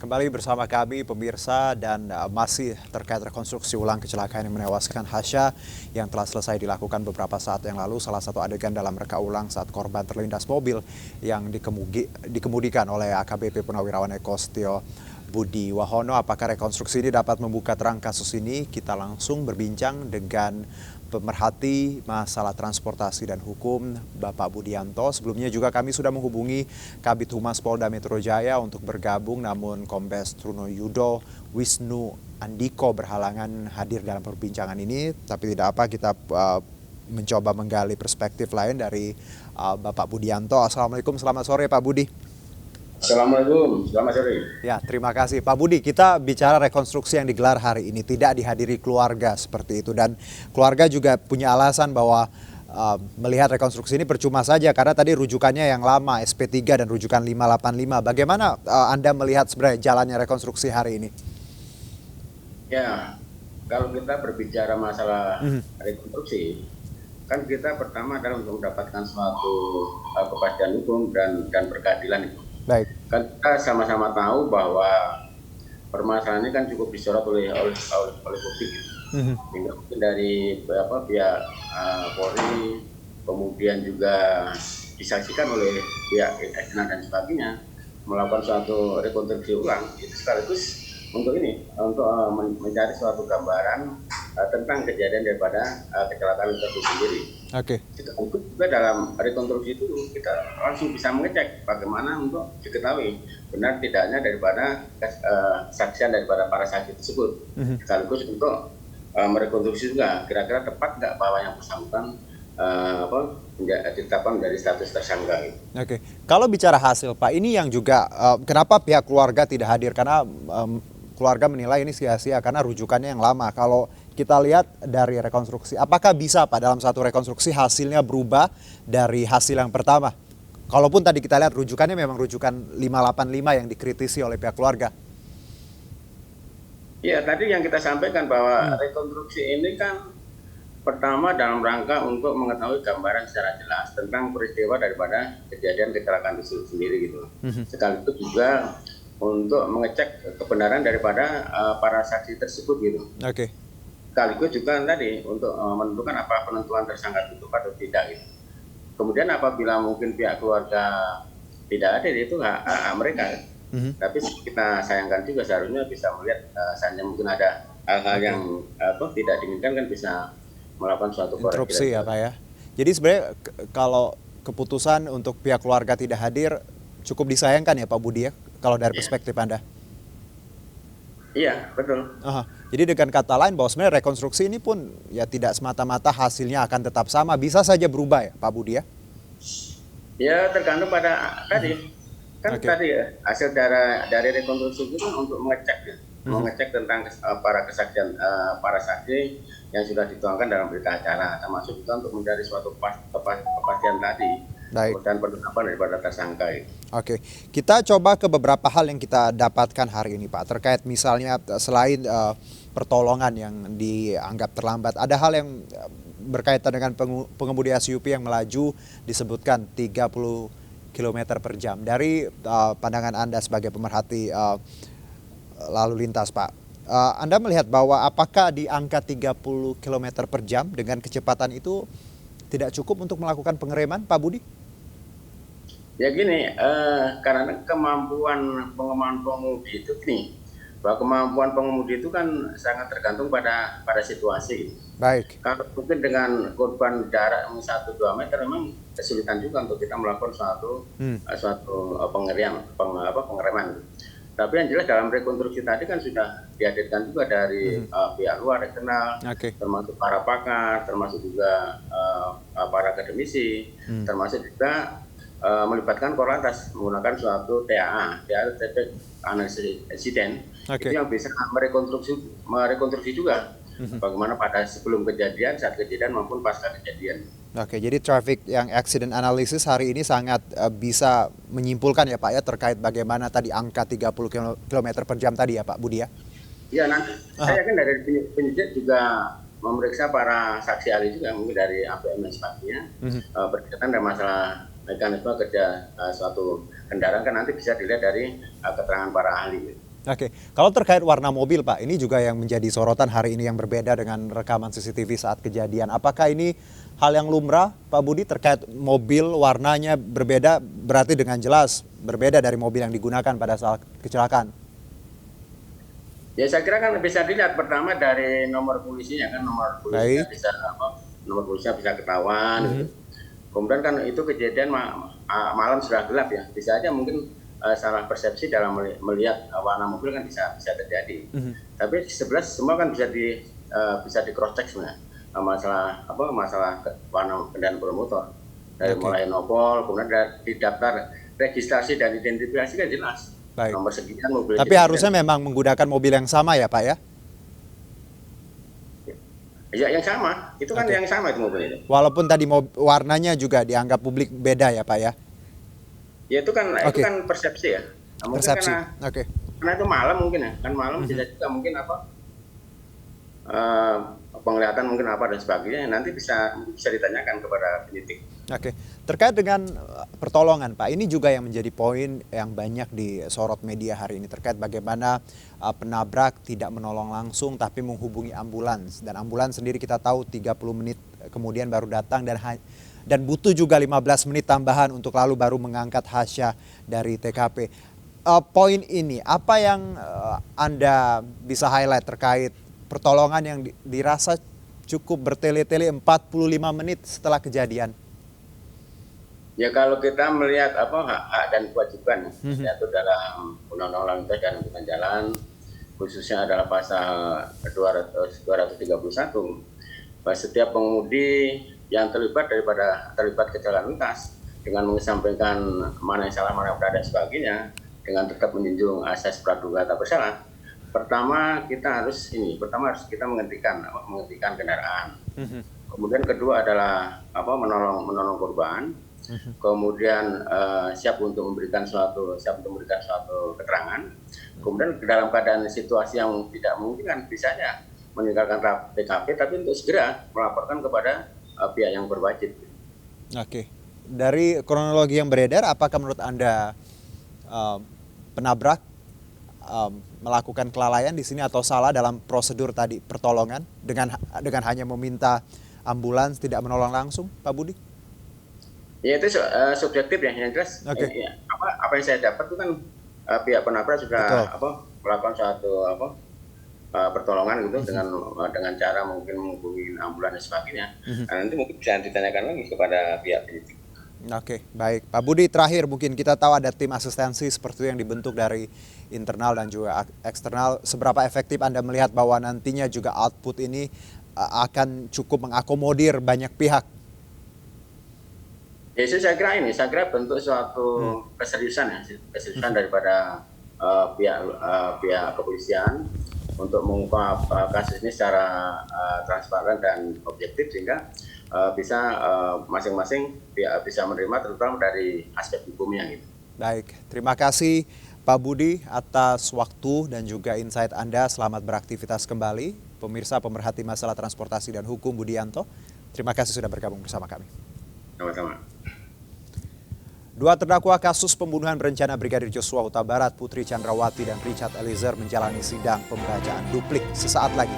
kembali bersama kami pemirsa dan masih terkait rekonstruksi ulang kecelakaan yang menewaskan Hasya yang telah selesai dilakukan beberapa saat yang lalu. Salah satu adegan dalam reka ulang saat korban terlindas mobil yang dikemudikan oleh AKBP Purnawirawan Eko Setio Budi Wahono. Apakah rekonstruksi ini dapat membuka terang kasus ini? Kita langsung berbincang dengan pemerhati masalah transportasi dan hukum, Bapak Budianto. Sebelumnya juga kami sudah menghubungi Kabid Humas Polda Metro Jaya untuk bergabung, namun Kombes Truno Yudo Wisnu Andiko berhalangan hadir dalam perbincangan ini. Tapi tidak apa, kita mencoba menggali perspektif lain dari Bapak Budianto. Assalamualaikum, selamat sore Pak Budi. Assalamualaikum, selamat sore. Ya, terima kasih Pak Budi. Kita bicara rekonstruksi yang digelar hari ini, tidak dihadiri keluarga seperti itu, dan keluarga juga punya alasan bahwa melihat rekonstruksi ini percuma saja karena tadi rujukannya yang lama, SP3 dan rujukan 585. Bagaimana Anda melihat sebenarnya jalannya rekonstruksi hari ini? Ya, kalau kita berbicara masalah rekonstruksi, kan kita pertama adalah untuk mendapatkan suatu kepastian hukum dan berkeadilan itu. Baik. Kan kita sama-sama tahu bahwa permasalahan ini kan cukup disorot oleh publik. Hingga mungkin dari pihak Polri, kemudian juga disaksikan oleh pihak eksternal dan sebagainya, melakukan suatu rekonstruksi ulang itu sekaligus untuk mencari suatu gambaran tentang kejadian daripada kecelakaan itu sendiri. Oke. Itu juga dalam rekonstruksi itu kita langsung bisa mengecek bagaimana untuk diketahui benar tidaknya daripada kesaksian daripada para saksi tersebut. Sekaligus untuk merekonstruksi juga kira-kira tepat nggak bahwa yang bersangkutan ditetapkan dari status tersangka. Oke. Kalau bicara hasil Pak, ini yang juga kenapa pihak keluarga tidak hadir, karena keluarga menilai ini sia-sia karena rujukannya yang lama. Kalau kita lihat dari rekonstruksi, apakah bisa Pak dalam satu rekonstruksi hasilnya berubah dari hasil yang pertama? Kalaupun tadi kita lihat rujukannya memang rujukan 585 yang dikritisi oleh pihak keluarga. Ya, tadi yang kita sampaikan bahwa rekonstruksi ini kan pertama dalam rangka untuk mengetahui gambaran secara jelas tentang peristiwa daripada kejadian kecelakaan itu sendiri gitu. Sekaligus juga untuk mengecek kebenaran daripada para saksi tersebut gitu. Oke. Sekaligus juga tadi untuk menentukan apa penentuan tersangka itu atau tidak gitu. Kemudian apabila mungkin pihak keluarga tidak ada, itu hak mereka. Tapi kita sayangkan juga seharusnya bisa melihat seandainya mungkin ada hal-hal yang tidak diinginkan kan bisa melakukan suatu interupsi ya Pak ya. Jadi sebenarnya kalau keputusan untuk pihak keluarga tidak hadir cukup disayangkan ya Pak Budi ya, kalau dari perspektif Anda? Iya, betul. Jadi dengan kata lain bahwa sebenarnya rekonstruksi ini pun ya tidak semata-mata hasilnya akan tetap sama, bisa saja berubah ya Pak Budi ya? Ya tergantung pada tadi. Kan tadi ya, hasil dari rekonstruksi itu kan untuk mengecek ya. Mengecek tentang kesaksian para saksi yang sudah dituangkan dalam berita acara, termasuk juga untuk mencari suatu kepastian tadi. Baik. Dan penetapan daripada tersangka itu. Oke, kita coba ke beberapa hal yang kita dapatkan hari ini Pak, terkait misalnya selain pertolongan yang dianggap terlambat, ada hal yang berkaitan dengan pengemudi SUV yang melaju disebutkan 30 km per jam. Dari pandangan Anda sebagai pemerhati lalu lintas Pak, Anda melihat bahwa apakah di angka 30 km per jam dengan kecepatan itu tidak cukup untuk melakukan pengereman Pak Budi? Ya gini, karena kemampuan pengemudi itu gini, bahwa kemampuan pengemudi itu kan sangat tergantung pada situasi. Baik. Kalau mungkin dengan korban jarak 1-2 meter memang kesulitan juga untuk kita melakukan suatu pengereman. Tapi yang jelas dalam rekonstruksi tadi kan sudah dihadirkan juga dari pihak luar eksternal, termasuk para pakar, termasuk juga para akademisi, termasuk juga melibatkan Korlantas menggunakan suatu TAA, Traffic Analysis Incident, itu yang bisa merekonstruksi juga bagaimana pada sebelum kejadian, saat kejadian maupun pasca kejadian. Oke, jadi traffic yang accident analysis hari ini sangat bisa menyimpulkan ya Pak ya, terkait bagaimana tadi angka 30 km per jam tadi ya Pak Budi ya? Iya, nanti saya yakin dari penyidik juga memeriksa para saksi ahli juga, mungkin dari APM dan sebagainya, berkaitan dengan masalah mekanisme kerja suatu kendaraan kan nanti bisa dilihat dari keterangan para ahli. Oke, kalau terkait warna mobil Pak, ini juga yang menjadi sorotan hari ini yang berbeda dengan rekaman CCTV saat kejadian. Apakah ini hal yang lumrah Pak Budi terkait mobil warnanya berbeda, berarti dengan jelas berbeda dari mobil yang digunakan pada saat kecelakaan? Ya saya kira kan bisa dilihat pertama dari nomor polisinya kan, nomor polisinya bisa nomor polisinya bisa ketahuan. Gitu. Kemudian kan itu kejadian malam sudah gelap ya, bisa aja mungkin salah persepsi dalam melihat warna mobil kan bisa terjadi. Tapi sebelah semua kan bisa di cross check sebenarnya masalah warna kendaraan bermotor dari mulai nopol, kemudian di daftar registrasi dan identifikasi kan jelas. Baik. Nomor sekian mobil. Tapi harusnya memang menggunakan mobil yang sama ya Pak ya? Ya yang sama, itu kan yang sama itu mobil itu. Walaupun tadi warnanya juga dianggap publik beda ya Pak ya? Ya itu kan persepsi ya. Nah, persepsi. Karena itu malam mungkin ya, kan malam bisa juga mungkin penglihatan mungkin apa dan sebagainya. Nanti bisa ditanyakan kepada penyidik. Terkait dengan pertolongan Pak, ini juga yang menjadi poin yang banyak disorot media hari ini terkait bagaimana penabrak tidak menolong langsung tapi menghubungi ambulans, dan ambulans sendiri kita tahu 30 menit kemudian baru datang dan butuh juga 15 menit tambahan untuk lalu baru mengangkat Hasya dari TKP. Poin ini apa yang Anda bisa highlight terkait pertolongan yang dirasa cukup bertele-tele 45 menit setelah kejadian? Ya kalau kita melihat hak dan kewajiban yaitu dalam Undang-Undang Lalu Lintas dan Angkutan Jalan, khususnya adalah pasal 231, bahwa setiap pengemudi yang terlibat kecelakaan lintas dengan mengesampingkan mana yang salah, mana yang benar dan sebagainya, dengan tetap menjunjung asas praduga tak bersalah. Pertama harus kita menghentikan kendaraan. Kemudian kedua adalah menolong korban. Kemudian siap untuk memberikan suatu keterangan. Kemudian dalam keadaan situasi yang tidak mungkin kan bisanya meninggalkan TKP, tapi untuk segera melaporkan kepada pihak yang berwajib. Dari kronologi yang beredar, apakah menurut Anda penabrak melakukan kelalaian di sini atau salah dalam prosedur tadi pertolongan dengan hanya meminta ambulans tidak menolong langsung, Pak Budi? Ya itu subjektif ya, yang jelas. Apa yang saya dapat itu kan pihak penabrak sudah melakukan suatu pertolongan gitu dengan cara mungkin menghubungi ambulans dan sebagainya. Nah, nanti mungkin bisa ditanyakan lagi kepada pihak penyidik. Baik. Pak Budi, terakhir mungkin kita tahu ada tim asistensi seperti itu yang dibentuk dari internal dan juga eksternal. Seberapa efektif Anda melihat bahwa nantinya juga output ini akan cukup mengakomodir banyak pihak? Ya, saya kira bentuk suatu keseriusan daripada pihak kepolisian untuk mengungkap kasus ini secara transparan dan objektif, sehingga bisa masing-masing pihak bisa menerima, terutama dari aspek hukumnya gitu. Baik, terima kasih Pak Budi atas waktu dan juga insight Anda. Selamat beraktivitas kembali. Pemirsa pemerhati masalah transportasi dan hukum, Budianto, terima kasih sudah bergabung bersama kami. Sama-sama. Dua terdakwa kasus pembunuhan berencana Brigadir Joshua Huta Barat, Putri Chandrawati dan Richard Eliezer menjalani sidang pembacaan duplik sesaat lagi.